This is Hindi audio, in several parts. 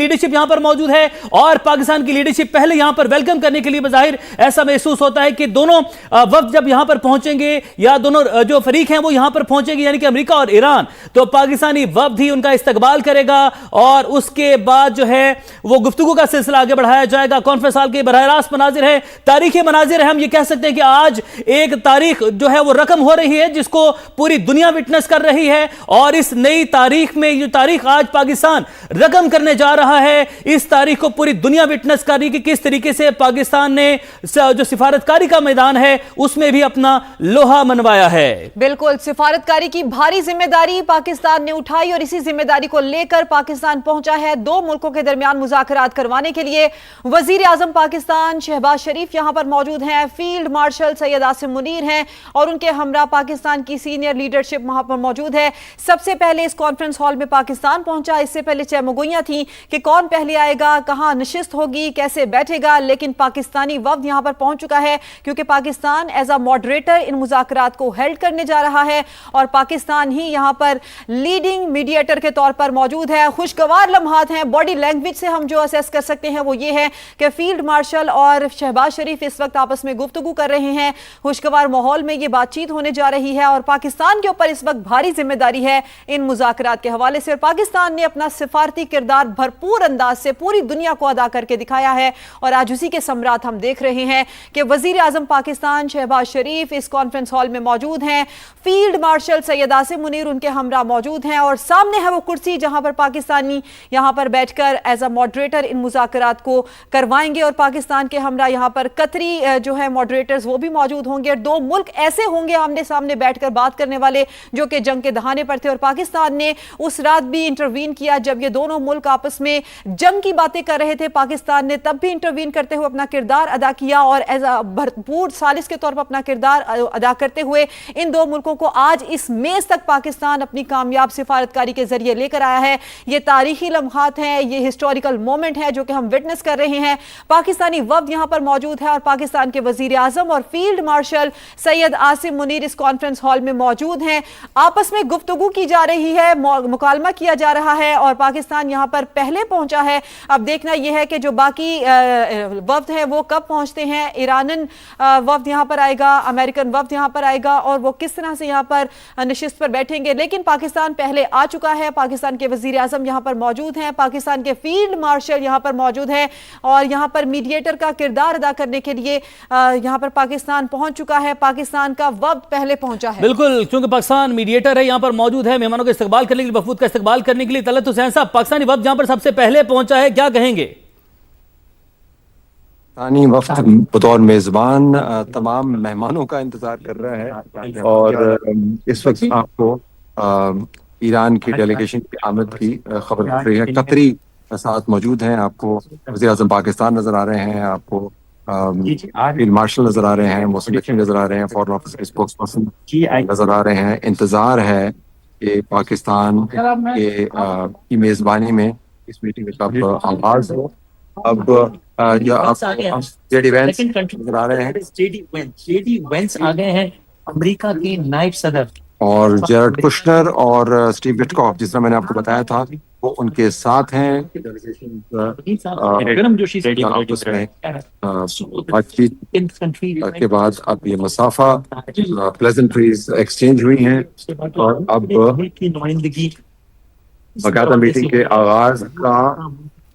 लीडरशिप यहां पर मौजूद है और पाकिस्तान की लीडरशिप पहले यहां पर वेलकम करने के लिए बज़ाहिर ऐसा महसूस होता है कि दोनों वक्त जब यहां पर पहुंचेंगे या दोनों जो फरीक हैं वो यहां पर पहुंचेंगे, यानी कि अमेरिका और ईरान, तो पाकिस्तानी वक्त ही उनका इस्तकबाल करेगा और उसके बाद जो है वो गुफ्तगू का सिलसिला आगे बढ़ाया जाएगा। कॉन्फ्रेंस हॉल के बरह रास्त मनाजिर है, तारीखी मनाजिर है। हम ये कह सकते हैं कि आज एक तारीख जो है वो रकम हो रही है जिसको पूरी दुनिया विटनेस कर रही है और इस नई तारीख में जो तारीख आज पाकिस्तान रकम करने जा रहा है, इस तारीख को पूरी दुनिया विटनेस कर रही है कि किस तरीके से पाकिस्तान ने जो सिफारतकारी का मैदान है उसमें भी अपना लोहा मनवाया है। बिल्कुल, सिफारतकारी की भारी जिम्मेदारी पाकिस्तान ने उठाई और इसी जिम्मेदारी को लेकर पाकिस्तान पहुंचा है दो मुल्कों के दरमियान मुज़ाकरात करवाने के लिए। वजीर आजम पाकिस्तान शहबाज शरीफ यहां पर मौजूद हैं, फील्ड मार्शल सैयद आसिम मुनीर हैं और उनके हमरा पाकिस्तान की सीनियर लीडरशिप वहां पर मौजूद है। सबसे पहले इस कॉन्फ्रेंस हॉल में पाकिस्तान पहुंचा। इससे पहले चहमगोइयां थी कि कौन पहले आएगा, कहां नशिस्त होगी, कैसे बैठेगा, लेकिन पाकिस्तानी वफ्द यहां पर पहुंच चुका है क्योंकि Pakistan as a moderator in मुज़ाकरात को हेल्ड करने जा रहा है और पाकिस्तान ही यहां पर लीडिंग मीडिएटर के तौर पर मौजूद है। खुशगवार लम्हात हैं, बॉडी लैंग्वेज से हम जो असेस कर सकते हैं वो ये है कि फील्ड मार्शल और शहबाज शरीफ इस वक्त आपस में गुफ्तगू कर रहे हैं। खुशगवार माहौल में ये बातचीत होने जा रही है और पाकिस्तान के ऊपर इस वक्त भारी जिम्मेदारी है इन मुज़ाकरात के हवाले से। और पाकिस्तान ने अपना सिफारती किरदार भरपूर अंदाज से पूरी दुनिया को अदा करके दिखाया है और आज उसी के सम्राट हम देख रहे हैं कि वजीर आजम पाकिस्तान शहबाज शरीफ इस कॉन्फ्रेंस हॉल में मौजूद हैं, फील्ड मार्शल सैयद आसिम मुनीर उनके हमरा मौजूद हैं और सामने है वो कुर्सी जहां पर पाकिस्तानी यहां पर बैठकर एज अ मॉडरेटर इन मुज़ाकरात को करवाएंगे और पाकिस्तान के हमरा यहां पर कतरी जो है मॉडरेटर्स वो भी मौजूद होंगे। दो मुल्क ऐसे होंगे आमने सामने बैठकर बात करने वाले जो कि जंग के दहाने पर थे और पाकिस्तान ने उस रात भी इंटरवीन किया जब ये दोनों मुल्क आपस में जंग की बातें कर रहे थे। पाकिस्तान ने तब भी इंटरवीन करते हुए अपना किरदार अदा किया और एज अ भरपूर सालिस के तौर पर अपना किरदार अदा करते हुए इन दो मुल्कों को आज इस मेज तक पाकिस्तान अपनी कामयाब सिफारतकारी के जरिए लेकर आया है। ये तारीखी लम्हात हैं, ये हिस्टोरिकल मोमेंट है जो कि हम विटनेस कर रहे हैं। पाकिस्तानी वफ्द यहां पर मौजूद है और पाकिस्तान के वजीर आजम और फील्ड मार्शल सैयद आसिम मुनीर इस कॉन्फ्रेंस हॉल में मौजूद हैं। आपस में गुफ्तगू की जा रही है, मुकालमा किया जा रहा है और पाकिस्तान यहां पर पहले पहुंचा है। अब देखना यह है कि जो बाकी वफ्द है वो कब पहुंचते हैं। ईरानन वफ्द यहां पर आएगा, अमेरिकन वफ्द यहां पर आएगा और वो किस तरह से यहां पर नशिस्त पर बैठेंगे, लेकिन पाकिस्तान पहले आ चुका है। पाकिस्तान के वजीर आजम यहां पर मौजूद हैं, पाकिस्तान के फील्ड मार्शल यहां पर मौजूद है और यहां पर मीडिएटर का किरदार अदा करने के लिए यहां पर पाकिस्तान पहुंच चुका है। पाकिस्तान का वफ्द पहले पहुंचा है। बिल्कुल, क्योंकि पाकिस्तान मीडिएटर है, यहां पर मौजूद है मेहमानों का इस्तकबाल करने के लिए, वफूद का इस्तकबाल करने के लिए। तलत हुसैन साहब, पाकिस्तानी वफ्द जहां पर सबसे पहले पहुंचा है, क्या कहेंगे? पाकिस्तानी वफ्द बतौर मेजबान तमाम मेहमानों का इंतजार कर रहा है और इस वक्त आपको ईरान की डेलीगेशन की आमद की खबर मिल रही है। कतरी साथ मौजूद हैं, आपको वज़ीर आज़म पाकिस्तान नजर आ रहे हैं, आपको फील्ड मार्शल नजर आ रहे हैं, मौसम नजर आ रहे हैं, फॉरेन ऑफिस के स्पोक्सपर्सन नजर आ रहे हैं। इंतजार है कि पाकिस्तान की मेजबानी में इस मीटिंग का आगाज हो। अब जेडी वेंस नजर आ रहे हैं, जेडी वेंस आ गए हैं, अमेरिका के नायब सदर, और जेरड कुशनर और स्टीव विटकॉफ, जिस तरह मैंने आपको बताया था, वो उनके साथ हैं। बातचीत के बाद अब ये मसाफा प्लेजेंट्रीज एक्सचेंज हुई हैं और अब बाकायदा मीटिंग के आगाज का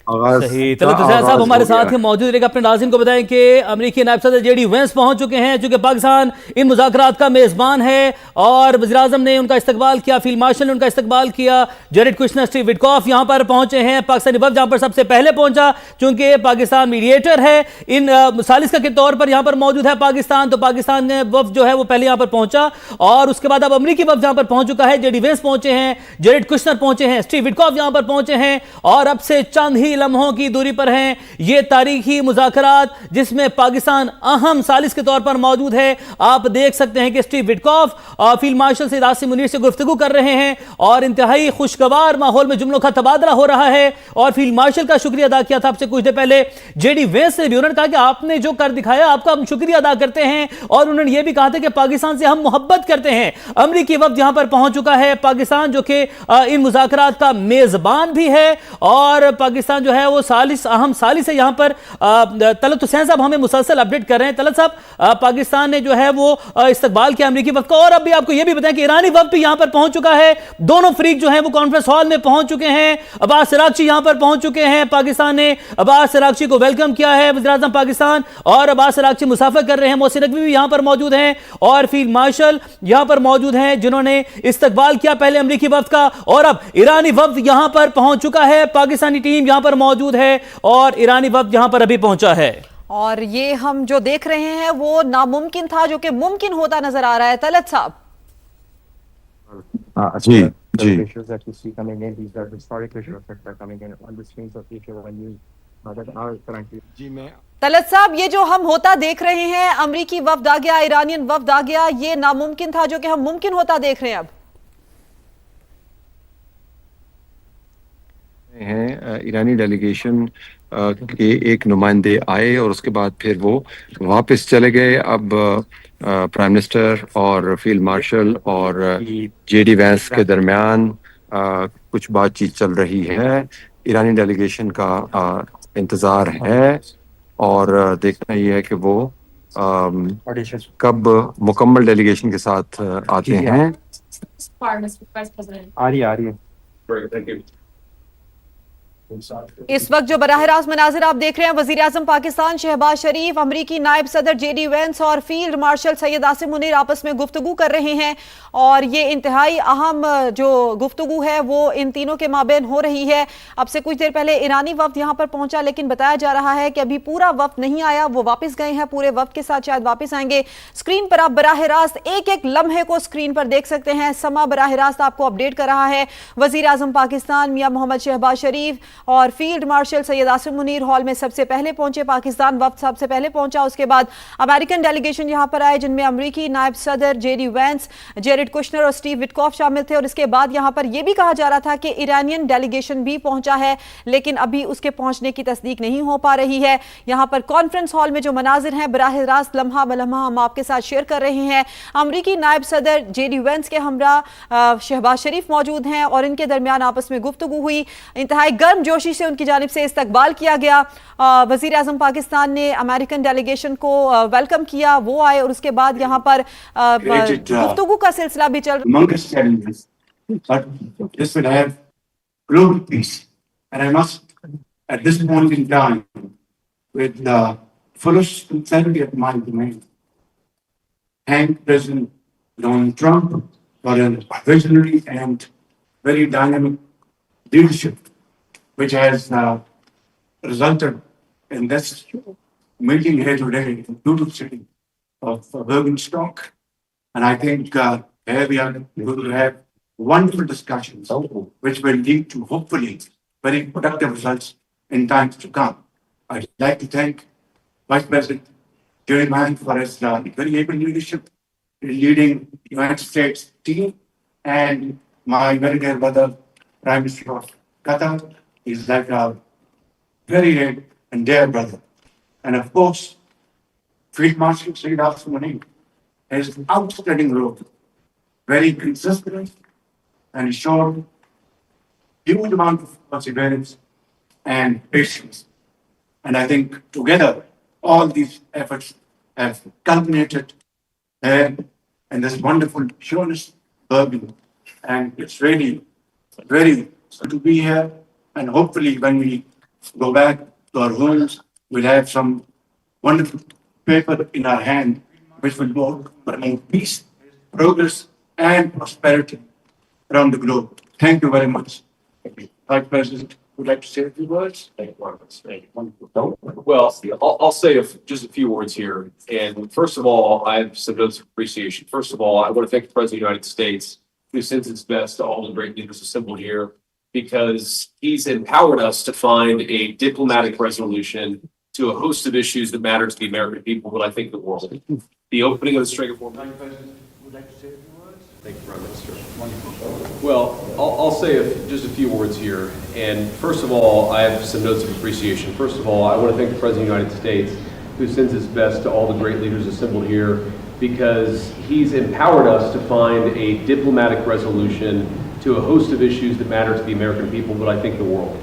सही। साहब हमारे साथ मौजूद रहेगा। अपने नाज़रीन को बताएं कि अमेरिकी नायब सदर जेडी वेंस पहुंच चुके हैं, चूंकि पाकिस्तान इन मुज़ाकरात का मेज़बान है और वज़ीर आज़म ने उनका इस्तकबाल किया, फील्ड मार्शल ने उनका इस्तकबाल किया, जेरेड कुशनर, स्टीव विटकॉफ यहां पर पहुंचे हैं। पाकिस्तानी वफ्द जहां पर सबसे पहले पहुंचा, चूंकि पाकिस्तान मीडिएटर है इन सालिस के तौर पर यहां पर मौजूद है पाकिस्तान, तो पाकिस्तान ने वफ्द जो है वो पहले यहां पर पहुंचा और उसके बाद अब अमेरिकी वफ्द यहां पर पहुंच चुका है। जेडी वेंस पहुंचे हैं, जेरेड कुशनर पहुंचे हैं, स्टीव विटकॉफ यहां पर पहुंचे हैं और अब से चंद ही लम्हों की दूरी पर हैं ये तारीखी मुज़ाकरात जिसमें पाकिस्तान अहम सालिस के तौर पर मौजूद है। आप देख सकते हैं कि Steve Witkoff field marshal Syed Asim Munir से गुफ्तगू कर रहे हैं और इंतहाई खुशगवार माहौल में जुमलों का तबादला हो रहा है और फील्ड मार्शल का शुक्रिया अदा किया था आपसे कुछ देर पहले जेडी वेंस ने भी। उन्होंने कहा कि आपने जो कर दिखाया आपका हम शुक्रिया अदा करते हैं और उन्होंने यह भी कहा था कि पाकिस्तान से हम मोहब्बत करते हैं। अमेरिकी वफ्द यहां पर पहुंच चुका है, पाकिस्तान जो कि इन मुज़ाकरात का मेजबान भी है और पाकिस्तान जो जो है वो अहम साली से यहाँ पर तलत हुसैन साहब हमें मुसलसल अपडेट कर रहे हैं। तलत साहब, पाकिस्तान ने जो है वो इस्तकबाल किया अमरीकी वफ्द का, और अभी आपको ये भी बताएं कि ईरानी वफ्द भी यहाँ पर पहुंच चुका है। दोनों फरीक जो है वो कॉन्फ्रेंस हॉल में पहुंच चुके हैं। अब्बास अरागची यहाँ पर पहुंच चुके हैं। पाकिस्तान ने अब्बास अरागची को वेलकम किया है, वज़ीर आज़म पाकिस्तान, और अब्बास अरागची मुसाफर कर रहे हैं। मोहसिन नकवी भी यहाँ पर मौजूद हैं और फील्ड मार्शल यहाँ पर मौजूद हैं जिन्होंने इस्तकबाल किया पहले अमरीकी वफ्द का, और अब ईरानी वफ्द यहां पर पहुंच चुका है। पाकिस्तानी टीम यहां पर मौजूद है और ईरानी वफ्द यहां पर अभी पहुंचा है। और ये हम जो देख रहे हैं वो नामुमकिन था जो कि मुमकिन होता नजर आ रहा है। तलत साहब, जी जी जी मैं तलत साहब, ये जो हम होता देख रहे हैं, अमरीकी वफ्द आ गया, ईरानियन वफ्द आ गया, ये नामुमकिन था जो कि हम मुमकिन होता देख रहे हैं अब। हैं ईरानी डेलीगेशन के एक नुमाइंदे आए और उसके बाद फिर वो वापस चले गए। अब प्राइम मिनिस्टर और फील्ड मार्शल और जेडी वैंस के दरमियान कुछ बातचीत चल रही है। ईरानी डेलीगेशन का इंतज़ार है और देखना ये है कि वो कब मुकम्मल डेलीगेशन के साथ आते हैं। आ रही है। इस वक्त जो बराह रास्त मनाजिर आप देख रहे हैं, वजीर आजम पाकिस्तान शहबाज शरीफ, अमरीकी नायब सदर जेडी वेंस और फील्ड मार्शल सैयद आसिम मुनीर आपस में गुफ्तगू कर रहे हैं। और ये इंतहाई अहम जो गुफ्तगू है वो इन तीनों के माबेन हो रही है। अब से कुछ देर पहले ईरानी वफ्द यहाँ पर पहुंचा, लेकिन बताया जा रहा है कि अभी पूरा वफ्द नहीं आया, वो वापस गए हैं। पूरे वफ्द के साथ शायद वापस आएंगे। स्क्रीन पर आप बराह रास्त एक एक लम्हे को स्क्रीन पर देख सकते हैं। समा बराह रास्त आपको अपडेट कर रहा है। वजीर आजम पाकिस्तान मियां मोहम्मद शहबाज शरीफ और field marshal Syed Asim Munir hall में सबसे पहले पहुंचे। पाकिस्तान वफ्द सबसे पहले पहुंचा, उसके बाद अमेरिकन डेलीगेशन यहां पर आए, जिनमें अमरीकी नायब सदर जेडी वेंस, जेरेड कुशनर और स्टीव विटकॉफ शामिल थे। और इसके बाद यहां पर यह भी कहा जा रहा था कि ईरानियन डेलीगेशन भी पहुंचा है, लेकिन अभी उसके पहुंचने की तस्दीक नहीं हो पा रही है। यहां पर कॉन्फ्रेंस हॉल में जो मनाजिर हैं बराह रास्त लम्हा बलम्हा हम आपके साथ शेयर कर रहे हैं। अमरीकी नायब सदर जेडी वेंस के हमरा शहबाज शरीफ मौजूद हैं और इनके दरमियान आपस में गुफ्तगू हुई। इंतहाई गर्म जोशी से उनकी जानिब से इस्तकबाल किया गया। वजीर आजम पाकिस्तान ने अमेरिकन डेलीगेशन को वेलकम किया, वो आए और उसके बाद यहाँ पर गुफ्तगू का सिलसिला भी चल leadership, which has resulted in this meeting here today in the beautiful city of Bergenstock. And I think here we are going to have wonderful discussions, which will lead to hopefully very productive results in times to come. I'd like to thank Vice President Jerry Mann for his very able leadership in leading the United States team, and my very dear brother, Prime Minister of Qatar. He's like a very dear and dear brother. And of course, Field Marshal Sayyid Asim Munir has an outstanding role, very consistent, and he showed huge amount of perseverance and patience. And I think together, all these efforts have culminated here in this wonderful Jonas Bergen. And it's really very good to be here. And hopefully when we go back to our homes, we'll have some wonderful paper in our hand, which will go promote peace, progress, and prosperity around the globe. Thank you very much. Vice President, would like to say a few words? Well, I'll say just a few words here. And first of all, I have some notes of appreciation. First of all, I want to thank the President of the United States, who sends its best to all the great leaders assembled here, because he's empowered us to find a diplomatic resolution to a host of issues that matter to the American people, but I think the world. The opening of the Strait of Hormuz. Would like to say a few words? Thank you, Prime Minister. Well, I'll say just a few words here. And first of all, I have some notes of appreciation. First of all, I want to thank the President of the United States, who sends his best to all the great leaders assembled here, because he's empowered us to find a diplomatic resolution to a host of issues that matter to the American people, but I think the world.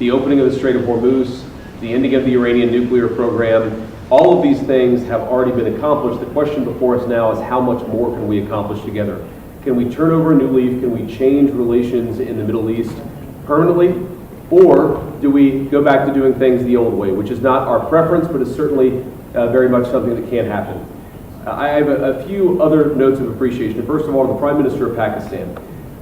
the opening of the Strait of Hormuz, the ending of the Iranian nuclear program. All of these things have already been accomplished. The question before us now is how much more can we accomplish together? Can we turn over a new leaf? Can we change relations in the Middle East permanently? Or do we go back to doing things the old way, which is not our preference, but is certainly very much something that can happen. I have a few other notes of appreciation. First of all, to the Prime Minister of Pakistan.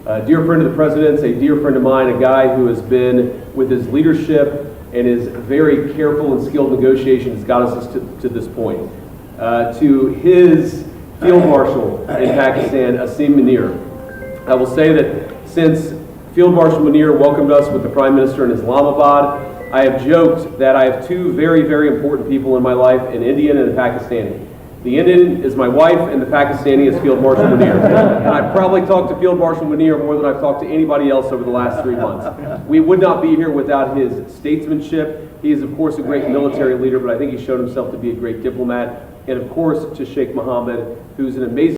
A dear friend of the President's, a dear friend of mine, a guy who has been, with his leadership and his very careful and skilled negotiations, got us to this point. To his Field Marshal in Pakistan, Asim Munir. I will say that since Field Marshal Munir welcomed us with the Prime Minister in Islamabad, I have joked that I have two very, very important people in my life, an Indian and a Pakistani. The Indian is my wife, and the Pakistani is Field Marshal Munir. And I've probably talked to Field Marshal Munir more than I've talked to anybody else over the last 3 months. We would not be here without his statesmanship. He is, of course, a great military leader, but I think he's shown himself to be a great diplomat. And, of course, to Sheikh Mohammed, who's an amazing